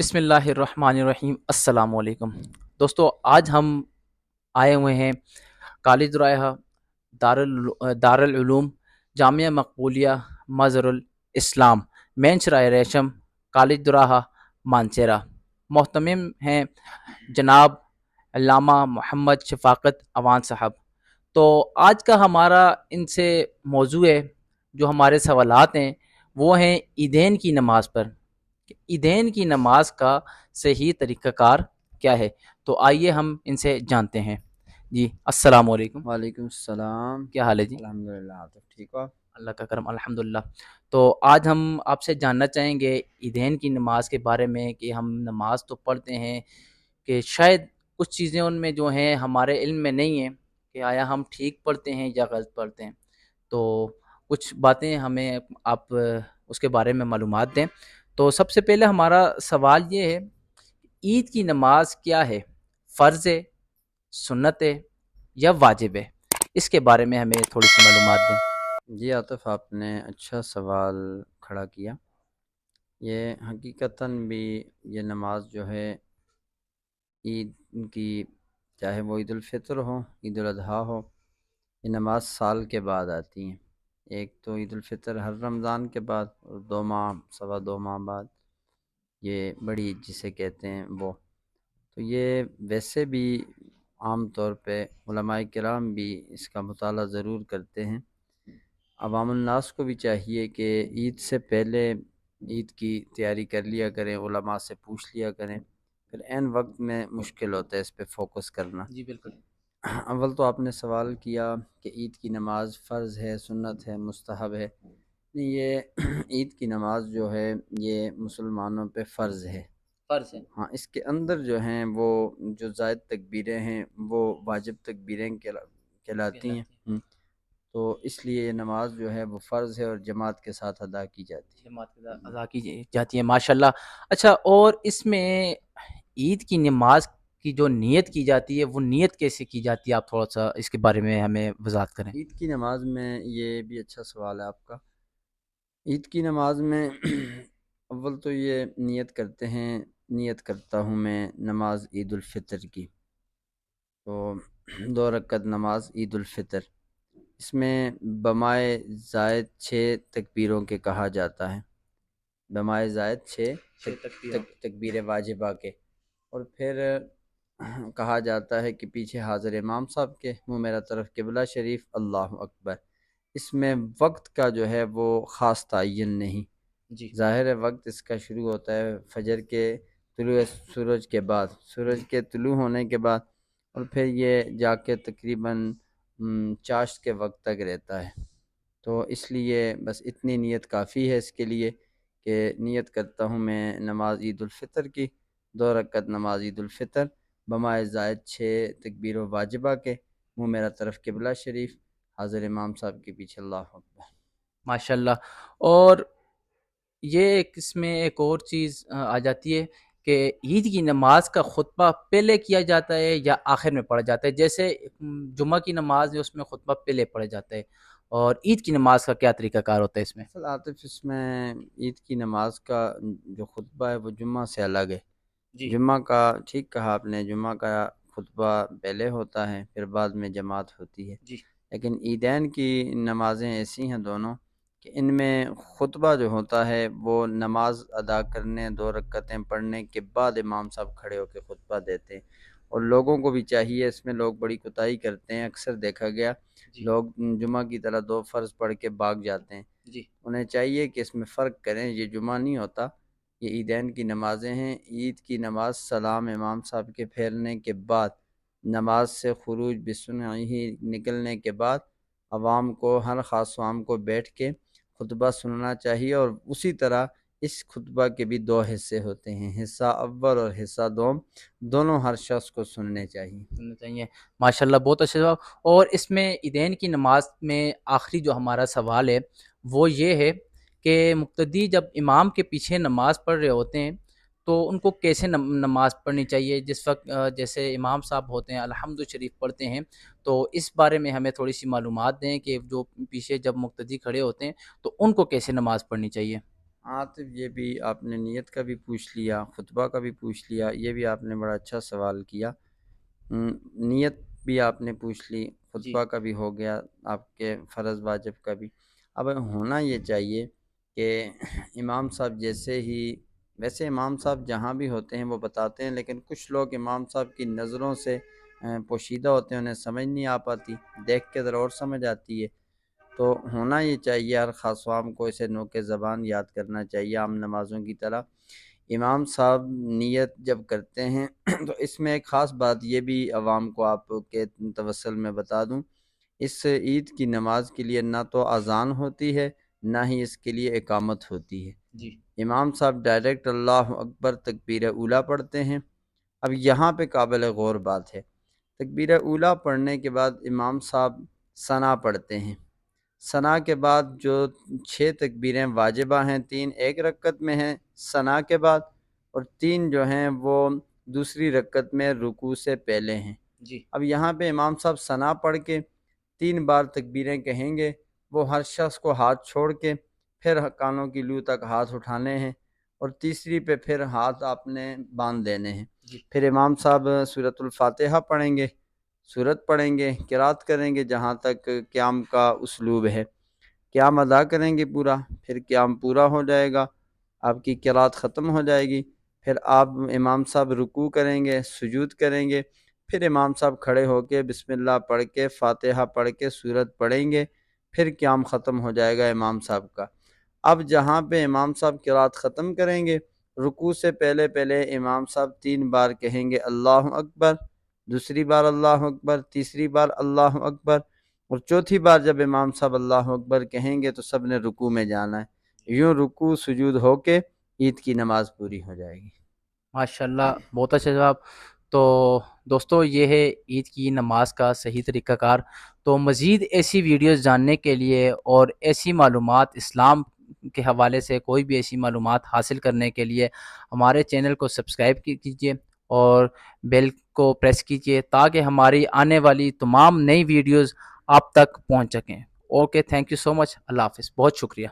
بسم اللہ الرحمن الرحیم۔ السلام علیکم دوستو، آج ہم آئے ہوئے ہیں کالج رائحہ دارالعلوم جامعہ مقبولیہ مظہر الاسلام مین شرائع ریشم کالج دراہا مانسیرا۔ محتمم ہیں جناب علامہ محمد شفاقت اوان صاحب۔ تو آج کا ہمارا ان سے موضوع ہے، جو ہمارے سوالات ہیں وہ ہیں عیدین کی نماز پر کہ عیدین کی نماز کا صحیح طریقہ کار کیا ہے۔ تو آئیے ہم ان سے جانتے ہیں۔ جی السلام علیکم، وعلیکم السلام۔ کیا حال ہے جی؟ الحمدللہ، آپ ٹھیک ہو؟ اللہ کا کرم، الحمدللہ۔ تو آج ہم آپ سے جاننا چاہیں گے عیدین کی نماز کے بارے میں کہ ہم نماز تو پڑھتے ہیں کہ شاید کچھ چیزیں ان میں جو ہیں ہمارے علم میں نہیں ہیں کہ آیا ہم ٹھیک پڑھتے ہیں یا غلط پڑھتے ہیں۔ تو کچھ باتیں ہمیں آپ اس کے بارے میں معلومات دیں۔ تو سب سے پہلے ہمارا سوال یہ ہے، عید کی نماز کیا ہے؟ فرض ہے، سنت ہے یا واجب ہے؟ اس کے بارے میں ہمیں تھوڑی سی معلومات دیں۔ جی عاطف، آپ نے اچھا سوال کھڑا کیا۔ یہ حقیقتاً بھی یہ نماز جو ہے عید کی، چاہے وہ عید الفطر ہو، عید الاضحیٰ ہو، یہ نماز سال کے بعد آتی ہیں۔ ایک تو عید الفطر ہر رمضان کے بعد، اور 2 ماہ سوا 2 ماہ بعد یہ بڑی عید جسے کہتے ہیں وہ۔ تو یہ ویسے بھی عام طور پہ علماء کرام بھی اس کا مطالعہ ضرور کرتے ہیں۔ عوام الناس کو بھی چاہیے کہ عید سے پہلے عید کی تیاری کر لیا کریں، علماء سے پوچھ لیا کریں، پھر عین وقت میں مشکل ہوتا ہے اس پہ فوکس کرنا۔ جی بالکل۔ اول تو آپ نے سوال کیا کہ عید کی نماز فرض ہے، سنت ہے، مستحب ہے۔ نہیں، یہ عید کی نماز جو ہے یہ مسلمانوں پہ فرض ہے۔ فرض ہے۔ ہاں، اس کے اندر جو ہیں وہ جو زائد تکبیریں ہیں وہ واجب تکبیریں کہلاتی ہیں۔ تو اس لیے یہ نماز جو ہے وہ فرض ہے اور جماعت کے ساتھ ادا کی جاتی ہے۔ جماعت کے ساتھ ادا کی جاتی ہے، ماشاءاللہ۔ اچھا، اور اس میں عید کی نماز کی جو نیت کی جاتی ہے وہ نیت کیسے کی جاتی ہے؟ آپ تھوڑا سا اس کے بارے میں ہمیں وضاحت کریں۔ عید کی نماز میں یہ بھی اچھا سوال ہے آپ کا۔ عید کی نماز میں اول تو یہ نیت کرتے ہیں، نیت کرتا ہوں میں نماز عید الفطر کی۔ تو 2 رکعت نماز عید الفطر، اس میں بمائے زائد 6 تکبیروں کے کہا جاتا ہے۔ بمائے زائد 6 تکبیر واجبہ کے، اور پھر کہا جاتا ہے کہ پیچھے حاضر امام صاحب کے، منہ میرا طرف قبلہ شریف، اللہ اکبر۔ اس میں وقت کا جو ہے وہ خاص تعین نہیں۔ جی ظاہر ہے وقت اس کا شروع ہوتا ہے فجر کے طلوع سورج کے بعد، سورج کے طلوع ہونے کے بعد، اور پھر یہ جا کے تقریباً چاشت کے وقت تک رہتا ہے۔ تو اس لیے بس اتنی نیت کافی ہے اس کے لیے کہ نیت کرتا ہوں میں نماز عید الفطر کی، 2 رکعت نماز عید الفطر بمائے زائد 6 تکبیر و واجبہ کے، منہ میرا طرف قبلہ شریف، حاضر امام صاحب کے پیچھے اللہ اکبر۔ ماشاءاللہ۔ اور یہ اس میں ایک اور چیز آ جاتی ہے کہ عید کی نماز کا خطبہ پہلے کیا جاتا ہے یا آخر میں پڑھا جاتا ہے؟ جیسے جمعہ کی نماز ہے اس میں خطبہ پہلے پڑھا جاتا ہے، اور عید کی نماز کا کیا طریقہ کار ہوتا ہے اس میں؟ اصل عاطف، اس میں عید کی نماز کا جو خطبہ ہے وہ جمعہ سے الگ ہے۔ جی جمعہ کا ٹھیک کہا آپ نے، جمعہ کا خطبہ پہلے ہوتا ہے، پھر بعد میں جماعت ہوتی ہے۔ جی لیکن عیدین کی نمازیں ایسی ہیں دونوں کہ ان میں خطبہ جو ہوتا ہے وہ نماز ادا کرنے، 2 رکعتیں پڑھنے کے بعد امام صاحب کھڑے ہو کے خطبہ دیتے ہیں۔ اور لوگوں کو بھی چاہیے، اس میں لوگ بڑی کوتاہی کرتے ہیں، اکثر دیکھا گیا جی لوگ جمعہ کی طرح 2 فرض پڑھ کے بھاگ جاتے ہیں۔ جی انہیں چاہیے کہ اس میں فرق کریں، یہ جمعہ نہیں ہوتا، یہ عیدین کی نمازیں ہیں۔ عید کی نماز سلام امام صاحب کے پھیرنے کے بعد، نماز سے خروج بسنہ ہی نکلنے کے بعد، عوام کو، ہر خاص و عام کو بیٹھ کے خطبہ سننا چاہیے۔ اور اسی طرح اس خطبہ کے بھی 2 حصے ہوتے ہیں، حصہ اول اور حصہ دوم، دونوں ہر شخص کو سننے چاہیے۔ سننا چاہیے، ماشاءاللہ، بہت اچھا جواب۔ اور اس میں عیدین کی نماز میں آخری جو ہمارا سوال ہے وہ یہ ہے کہ مقتدی جب امام کے پیچھے نماز پڑھ رہے ہوتے ہیں تو ان کو کیسے نماز پڑھنی چاہیے؟ جس وقت جیسے امام صاحب ہوتے ہیں الحمد شریف پڑھتے ہیں، تو اس بارے میں ہمیں تھوڑی سی معلومات دیں کہ جو پیچھے جب مقتدی کھڑے ہوتے ہیں تو ان کو کیسے نماز پڑھنی چاہیے؟ عاطف یہ بھی آپ نے نیت کا بھی پوچھ لیا، خطبہ کا بھی پوچھ لیا، یہ بھی آپ نے بڑا اچھا سوال کیا۔ نیت بھی آپ نے پوچھ لی، جی خطبہ کا بھی ہو گیا، آپ کے فرض واجب کا بھی۔ اب ہونا یہ چاہیے کہ امام صاحب جیسے ہی، ویسے امام صاحب جہاں بھی ہوتے ہیں وہ بتاتے ہیں، لیکن کچھ لوگ امام صاحب کی نظروں سے پوشیدہ ہوتے ہیں، انہیں سمجھ نہیں آ پاتی، دیکھ کے ذرا اور سمجھ آتی ہے۔ تو ہونا یہ چاہیے ہر خاص عام کو اسے نوک زبان یاد کرنا چاہیے عام نمازوں کی طرح۔ امام صاحب نیت جب کرتے ہیں تو اس میں ایک خاص بات یہ بھی عوام کو آپ کے توسل میں بتا دوں، اس عید کی نماز کے لیے نہ تو اذان ہوتی ہے، نہ ہی اس کے لیے اقامت ہوتی ہے۔ جی امام صاحب ڈائریکٹ اللہ اکبر تکبیر اولیٰ پڑھتے ہیں۔ اب یہاں پہ قابل غور بات ہے، تکبیر اولیٰ پڑھنے کے بعد امام صاحب ثنا پڑھتے ہیں۔ ثنا کے بعد جو 6 تکبیریں واجبہ ہیں، 3 ایک رکعت میں ہیں ثنا کے بعد، اور 3 جو ہیں وہ دوسری رکعت میں رکوع سے پہلے ہیں۔ جی اب یہاں پہ امام صاحب ثنا پڑھ کے 3 بار تکبیریں کہیں گے، وہ ہر شخص کو ہاتھ چھوڑ کے پھر کانوں کی لو تک ہاتھ اٹھانے ہیں، اور تیسری پہ پھر ہاتھ آپ نے باندھ دینے ہیں۔ جی پھر امام صاحب سورۃ الفاتحہ پڑھیں گے، سورت پڑھیں گے، قرات کریں گے جہاں تک قیام کا اسلوب ہے، قیام ادا کریں گے پورا، پھر قیام پورا ہو جائے گا، آپ کی قرات ختم ہو جائے گی، پھر آپ امام صاحب رکوع کریں گے، سجود کریں گے، پھر امام صاحب کھڑے ہو کے بسم اللہ پڑھ کے فاتحہ پڑھ کے سورت پڑھیں گے، پھر قیام ختم ہو جائے گا امام صاحب کا۔ اب جہاں پہ امام صاحب قرات ختم کریں گے، رکوع سے پہلے پہلے امام صاحب 3 بار کہیں گے اللہ اکبر، دوسری بار اللہ اکبر، تیسری بار اللہ اکبر، اور چوتھی بار جب امام صاحب اللہ اکبر کہیں گے تو سب نے رکوع میں جانا ہے۔ یوں رکوع سجود ہو کے عید کی نماز پوری ہو جائے گی۔ ماشاءاللہ، بہت اچھا جواب۔ تو دوستو یہ ہے عید کی نماز کا صحیح طریقہ کار۔ تو مزید ایسی ویڈیوز جاننے کے لیے اور ایسی معلومات اسلام کے حوالے سے کوئی بھی ایسی معلومات حاصل کرنے کے لیے ہمارے چینل کو سبسکرائب کیجیے اور بیل کو پریس کیجیے تاکہ ہماری آنے والی تمام نئی ویڈیوز آپ تک پہنچ سکیں۔ اوکے، تھینک یو سو مچ، اللہ حافظ، بہت شکریہ۔